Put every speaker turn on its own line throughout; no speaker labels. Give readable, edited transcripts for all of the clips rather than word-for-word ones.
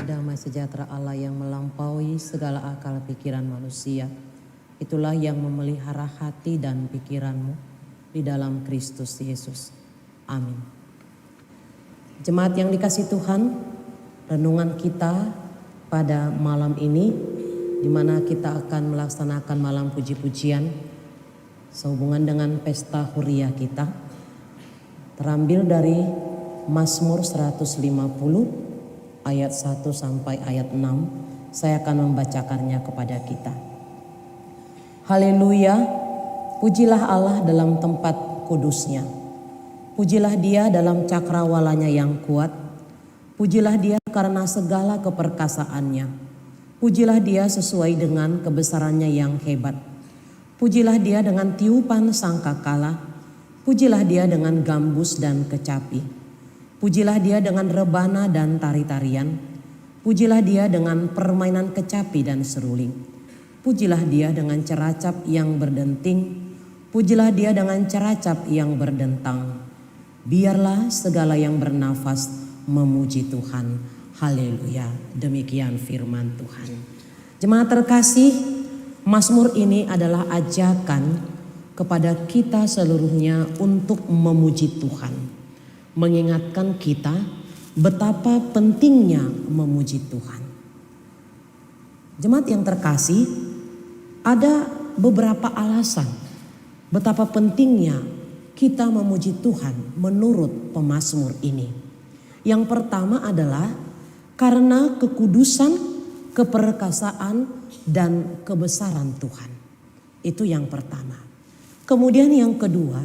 damai sejahtera Allah yang melampaui segala akal pikiran manusia. Itulah yang memelihara hati dan pikiranmu di dalam Kristus Yesus. Amin. Jemaat yang dikasihi Tuhan, renungan kita pada malam ini, di mana kita akan melaksanakan malam puji-pujian sehubungan dengan pesta Huria kita, terambil dari Mazmur 150 ayat 1 sampai ayat 6. Saya akan membacakannya kepada kita. Haleluya, pujilah Allah dalam tempat kudusnya. Pujilah Dia dalam cakrawalanya yang kuat. Pujilah Dia karena segala keperkasaannya. Pujilah Dia sesuai dengan kebesarannya yang hebat. Pujilah Dia dengan tiupan sangkakala. Pujilah Dia dengan gambus dan kecapi. Pujilah Dia dengan rebana dan tari-tarian. Pujilah Dia dengan permainan kecapi dan seruling. Pujilah Dia dengan ceracap yang berdenting. Pujilah Dia dengan ceracap yang berdentang. Biarlah segala yang bernafas memuji Tuhan. Haleluya. Demikian firman Tuhan. Jemaat terkasih, Mazmur ini adalah ajakan kepada kita seluruhnya untuk memuji Tuhan, mengingatkan kita betapa pentingnya memuji Tuhan. Jemaat yang terkasih, ada beberapa alasan betapa pentingnya kita memuji Tuhan menurut pemazmur ini. Yang pertama adalah karena kekudusan, keperkasaan, dan kebesaran Tuhan. Itu yang pertama. Kemudian yang kedua,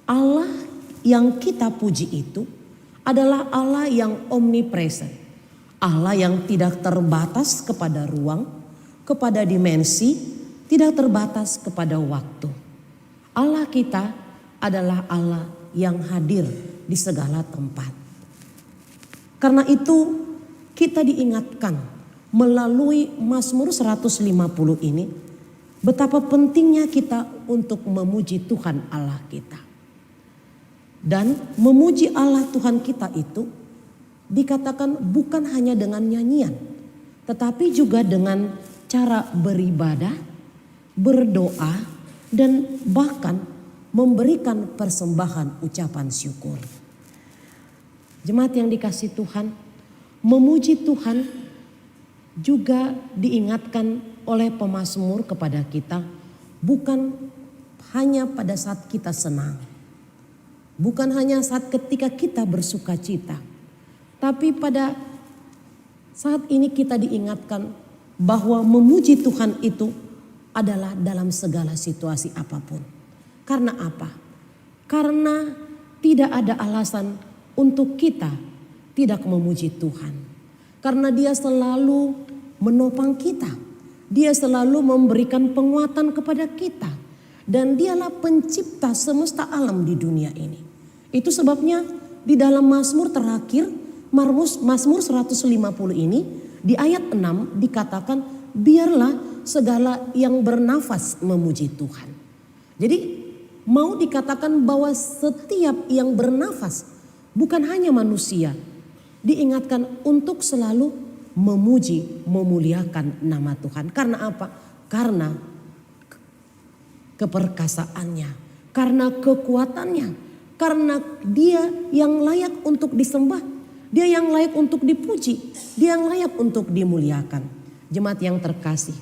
Allah yang kita puji itu adalah Allah yang omnipresent. Allah yang tidak terbatas kepada ruang, kepada dimensi, tidak terbatas kepada waktu. Allah kita adalah Allah yang hadir di segala tempat. Karena itu kita diingatkan melalui Mazmur 150 ini betapa pentingnya kita untuk memuji Tuhan Allah kita. Dan memuji Allah Tuhan kita itu dikatakan bukan hanya dengan nyanyian, tetapi juga dengan cara beribadah, berdoa, dan bahkan memberikan persembahan ucapan syukur. Jemaat yang dikasihi Tuhan, memuji Tuhan juga diingatkan oleh pemazmur kepada kita bukan hanya pada saat kita senang, bukan hanya saat ketika kita bersuka cita, tapi pada saat ini kita diingatkan bahwa memuji Tuhan itu adalah dalam segala situasi apapun. Karena apa? Karena tidak ada alasan untuk kita tidak memuji Tuhan. Karena Dia selalu menopang kita. Dia selalu memberikan penguatan kepada kita. Dan Dialah pencipta semesta alam di dunia ini. Itu sebabnya di dalam Mazmur terakhir, Mazmur 150 ini di ayat 6 dikatakan biarlah segala yang bernafas memuji Tuhan. Jadi mau dikatakan bahwa setiap yang bernafas, bukan hanya manusia, diingatkan untuk selalu memuji, memuliakan nama Tuhan. Karena apa? Karena keperkasaannya, karena kekuatannya, karena Dia yang layak untuk disembah, Dia yang layak untuk dipuji, Dia yang layak untuk dimuliakan. Jemaat yang terkasih,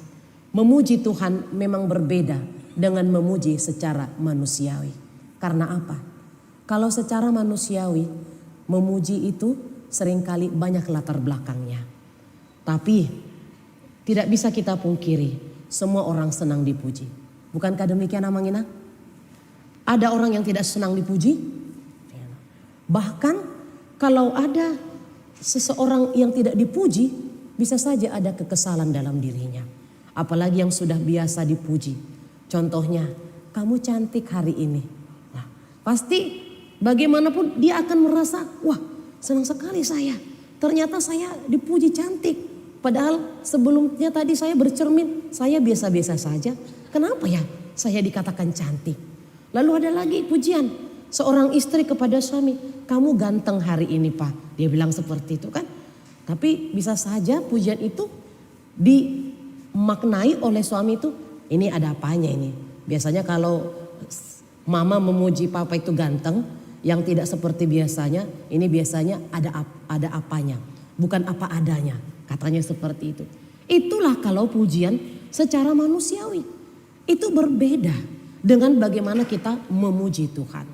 memuji Tuhan memang berbeda dengan memuji secara manusiawi. Karena apa? Kalau secara manusiawi, memuji itu seringkali banyak latar belakangnya. Tapi tidak bisa kita pungkiri, semua orang senang dipuji. Bukankah demikian Amangina? Ada orang yang tidak senang dipuji? Bahkan kalau ada seseorang yang tidak dipuji, bisa saja ada kekesalan dalam dirinya. Apalagi yang sudah biasa dipuji. Contohnya, kamu cantik hari ini. Nah, pasti bagaimanapun dia akan merasa, wah senang sekali saya. Ternyata saya dipuji cantik. Padahal sebelumnya tadi saya bercermin, saya biasa-biasa saja. Kenapa ya saya dikatakan cantik? Lalu ada lagi pujian. Seorang istri kepada suami, kamu ganteng hari ini Pak. Dia bilang seperti itu kan. Tapi bisa saja pujian itu dimaknai oleh suami itu, ini ada apanya ini. Biasanya kalau mama memuji papa itu ganteng, yang tidak seperti biasanya, ini biasanya ada apanya, bukan apa adanya, katanya seperti itu. Itulah kalau pujian secara manusiawi. Itu berbeda dengan bagaimana kita memuji Tuhan.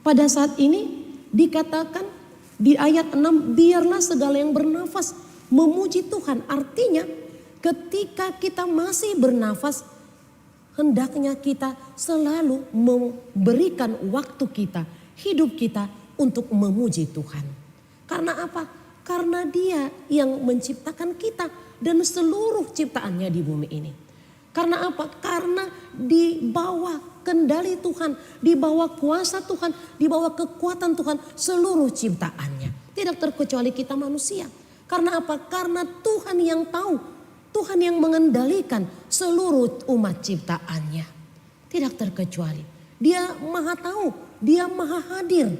Pada saat ini dikatakan di ayat 6, biarlah segala yang bernafas memuji Tuhan. Artinya ketika kita masih bernafas, hendaknya kita selalu memberikan waktu kita, hidup kita untuk memuji Tuhan. Karena apa? Karena Dia yang menciptakan kita dan seluruh ciptaannya di bumi ini. Karena apa? Karena di bawah kendali Tuhan, di bawah kuasa Tuhan, di bawah kekuatan Tuhan seluruh ciptaannya. Tidak terkecuali kita manusia. Karena apa? Karena Tuhan yang tahu, Tuhan yang mengendalikan seluruh umat ciptaannya. Tidak terkecuali. Dia maha tahu, Dia maha hadir.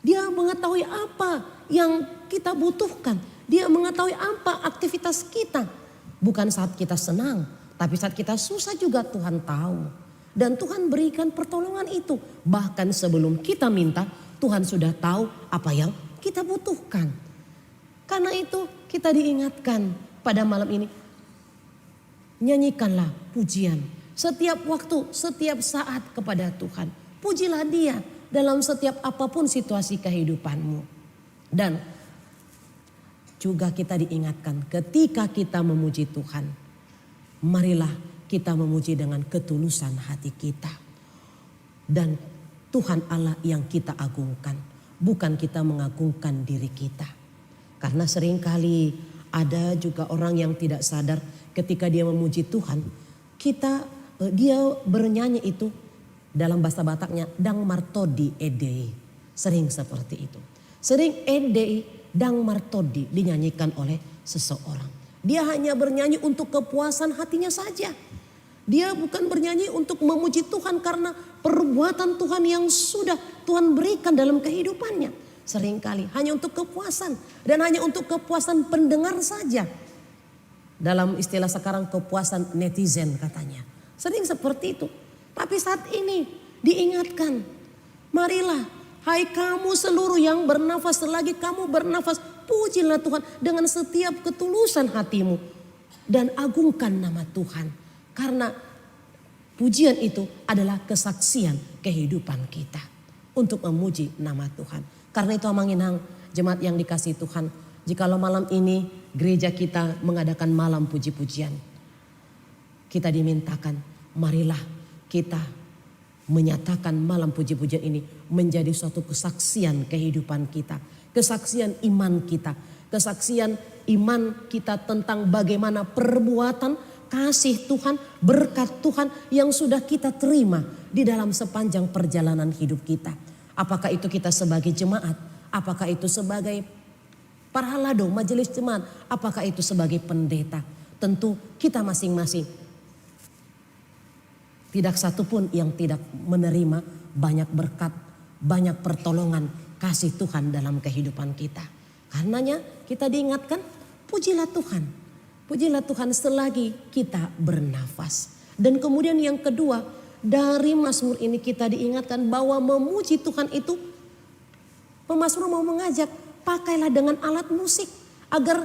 Dia mengetahui apa yang kita butuhkan. Dia mengetahui apa aktivitas kita. Bukan saat kita senang, tapi saat kita susah juga Tuhan tahu. Dan Tuhan berikan pertolongan itu. Bahkan sebelum kita minta, Tuhan sudah tahu apa yang kita butuhkan. Karena itu kita diingatkan pada malam ini. Nyanyikanlah pujian setiap waktu, setiap saat kepada Tuhan. Pujilah Dia dalam setiap apapun situasi kehidupanmu. Dan juga kita diingatkan ketika kita memuji Tuhan, marilah kita memuji dengan ketulusan hati kita. Dan Tuhan Allah yang kita agungkan, bukan kita mengagungkan diri kita. Karena seringkali ada juga orang yang tidak sadar ketika dia memuji Tuhan, dia bernyanyi itu dalam bahasa Bataknya dang martodi edei. Sering seperti itu. Sering edei dang martodi dinyanyikan oleh seseorang. Dia hanya bernyanyi untuk kepuasan hatinya saja. Dia bukan bernyanyi untuk memuji Tuhan karena perbuatan Tuhan yang sudah Tuhan berikan dalam kehidupannya. Seringkali hanya untuk kepuasan dan hanya untuk kepuasan pendengar saja. Dalam istilah sekarang kepuasan netizen katanya. Sering seperti itu. Tapi saat ini diingatkan, marilah hai kamu seluruh yang bernafas, selagi kamu bernafas, pujilah Tuhan dengan setiap ketulusan hatimu. Dan agungkan nama Tuhan. Karena pujian itu adalah kesaksian kehidupan kita. Untuk memuji nama Tuhan. Karena itu Amanginang, jemaat yang dikasihi Tuhan. Jikalau malam ini gereja kita mengadakan malam puji-pujian. Kita dimintakan, marilah kita menyatakan malam puji-pujian ini menjadi suatu kesaksian kehidupan kita. Kesaksian iman kita. Kesaksian iman kita tentang bagaimana perbuatan kasih Tuhan, berkat Tuhan yang sudah kita terima di dalam sepanjang perjalanan hidup kita. Apakah itu kita sebagai jemaat, apakah itu sebagai parhalado, majelis jemaat, apakah itu sebagai pendeta. Tentu kita masing-masing. Tidak satu pun yang tidak menerima banyak berkat, banyak pertolongan kasih Tuhan dalam kehidupan kita. Karenanya kita diingatkan, pujilah Tuhan. Pujilah Tuhan selagi kita bernafas. Dan kemudian yang kedua, dari Mazmur ini kita diingatkan bahwa memuji Tuhan itu, pemazmur mau mengajak, pakailah dengan alat musik. Agar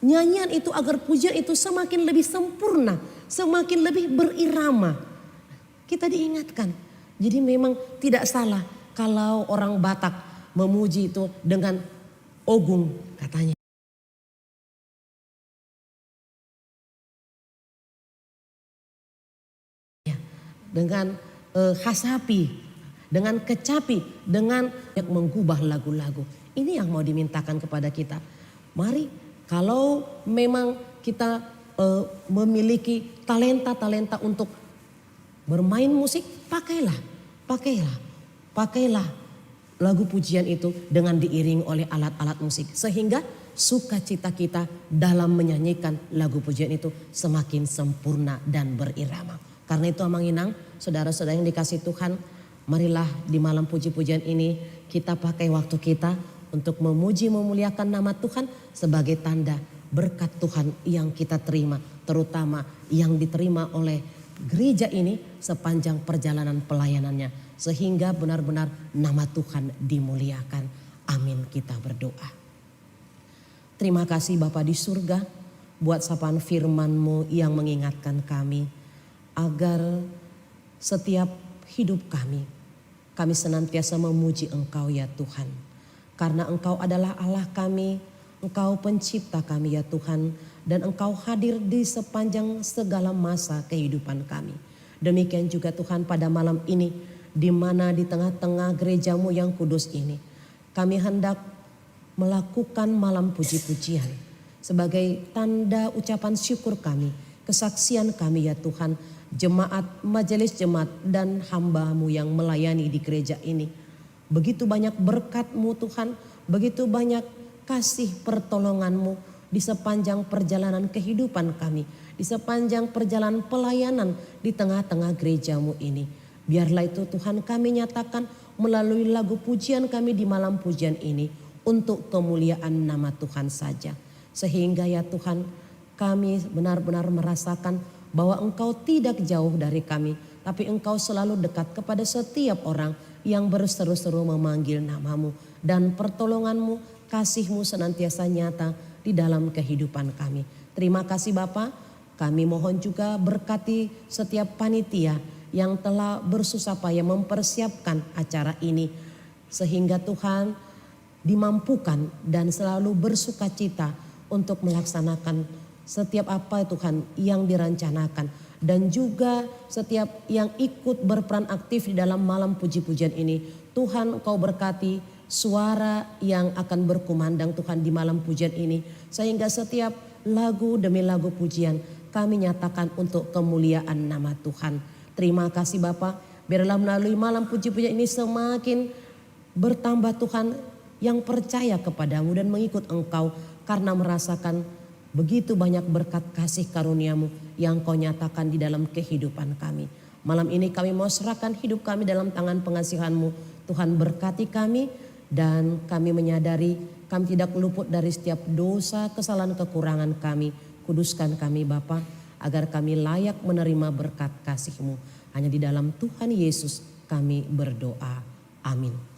nyanyian itu, agar pujian itu semakin lebih sempurna, semakin lebih berirama. Kita diingatkan, jadi memang tidak salah kalau orang Batak memuji itu dengan ogung katanya. Dengan hasapi, dengan kecapi, dengan yang mengubah lagu-lagu. Ini yang mau dimintakan kepada kita. Mari kalau memang kita memiliki talenta-talenta untuk bermain musik, pakailah lagu pujian itu dengan diiringi oleh alat-alat musik. Sehingga sukacita kita dalam menyanyikan lagu pujian itu semakin sempurna dan berirama. Karena itu Amanginang, saudara-saudara yang dikasih Tuhan, marilah di malam puji-pujian ini kita pakai waktu kita untuk memuji memuliakan nama Tuhan sebagai tanda berkat Tuhan yang kita terima, terutama yang diterima oleh gereja ini sepanjang perjalanan pelayanannya, sehingga benar-benar nama Tuhan dimuliakan. Amin, kita berdoa. Terima kasih Bapa di surga buat sapaan firman-Mu yang mengingatkan kami agar setiap hidup kami senantiasa memuji Engkau ya Tuhan. Karena Engkau adalah Allah kami, Engkau pencipta kami ya Tuhan, dan Engkau hadir di sepanjang segala masa kehidupan kami. Demikian juga Tuhan pada malam ini, di mana di tengah-tengah gereja-Mu yang kudus ini, kami hendak melakukan malam puji-pujian sebagai tanda ucapan syukur kami, kesaksian kami ya Tuhan, jemaat, majelis jemaat dan hamba-Mu yang melayani di gereja ini. Begitu banyak berkat-Mu Tuhan, begitu banyak kasih pertolongan-Mu di sepanjang perjalanan kehidupan kami, di sepanjang perjalanan pelayanan di tengah-tengah gereja-Mu ini. Biarlah itu Tuhan kami nyatakan melalui lagu pujian kami di malam pujian ini untuk kemuliaan nama Tuhan saja. Sehingga ya Tuhan kami benar-benar merasakan bahwa Engkau tidak jauh dari kami, tapi Engkau selalu dekat kepada setiap orang yang berseru-seru memanggil nama-Mu, dan pertolongan-Mu, kasih-Mu senantiasa nyata di dalam kehidupan kami. Terima kasih Bapa, kami mohon juga berkati setiap panitia yang telah bersusah payah mempersiapkan acara ini, sehingga Tuhan dimampukan dan selalu bersukacita untuk melaksanakan setiap apa Tuhan yang dirancanakan, dan juga setiap yang ikut berperan aktif di dalam malam puji-pujian ini. Tuhan Engkau berkati suara yang akan berkumandang Tuhan di malam pujian ini, sehingga setiap lagu demi lagu pujian kami nyatakan untuk kemuliaan nama Tuhan. Terima kasih Bapa, biarlah melalui malam puji-pujian ini semakin bertambah Tuhan yang percaya kepadamu dan mengikut Engkau, karena merasakan begitu banyak berkat kasih karunia-Mu yang Kau nyatakan di dalam kehidupan kami. Malam ini kami mau serahkan hidup kami dalam tangan pengasihan-Mu. Tuhan berkati kami, dan kami menyadari kami tidak luput dari setiap dosa, kesalahan, kekurangan kami. Kuduskan kami Bapa, agar kami layak menerima berkat kasih-Mu. Hanya di dalam Tuhan Yesus kami berdoa. Amin.